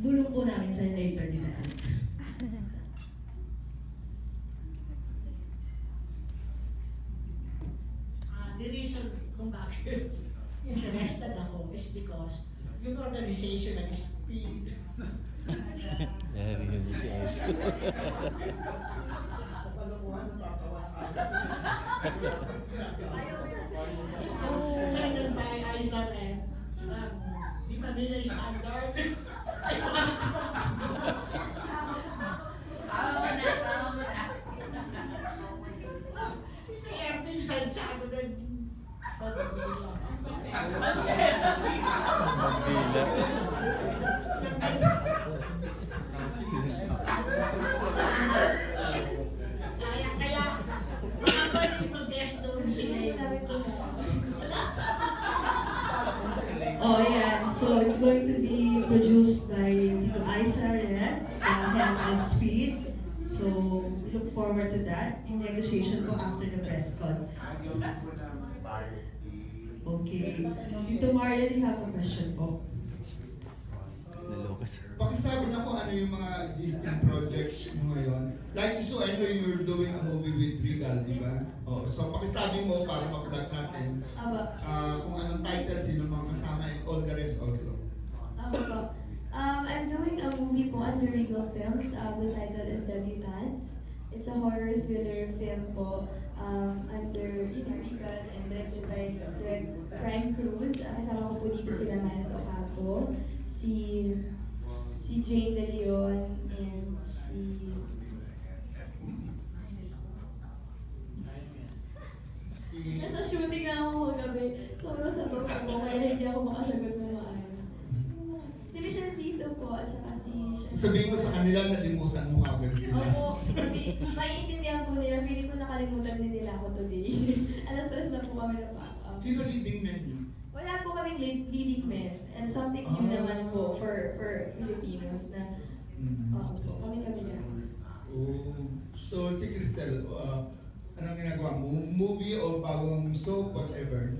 bulong po namin sa later dinaan. The reason kung bakit interested ako is because yung organization nag-speed. Led by ISRM, di Manila Standard. Kaya minsan siya ako doon. Kaya pwede mag-guest doon sila. Oh yeah, so it's going to be produced by Tito Aisa Red, head of Speed. So we look forward to that in negotiation po after the press con. Okay. Tito Maria, do you have a question po? Pakisabi na kung ano yung mga existing projects nyo ngayon. Like si Sue, I know you're doing a movie with Regal, di ba? Oh, so pakisabi mo para ma-plug natin kung anong title, sino mga kasama, and all the rest also. I'm doing a movie po under Regal Films. The title is Debutants. It's a horror thriller film po under Regal and directed by Prime Cruz. Kasama ko po dito sila Miles Ocampo, si Jane De Leon, and nasa shooting na ako kagabi. Sobrang satot ako, kaya hindi ako makasagot na maayos. Si Michelle Tito po, at saka si... Sabihin ko sa kanila, nalimutan mo kagad sila. Opo, maiintindihan po nila. Feeling ko nakalimutan din nila ako today. Alas-stress na po kami na pa. Sino leading men yun? Wala po kami leading men. And something new naman po for Filipinos na kami lang. Oh. So si Cristel, anong ginagawa mo? Movie o bagong soap, whatever?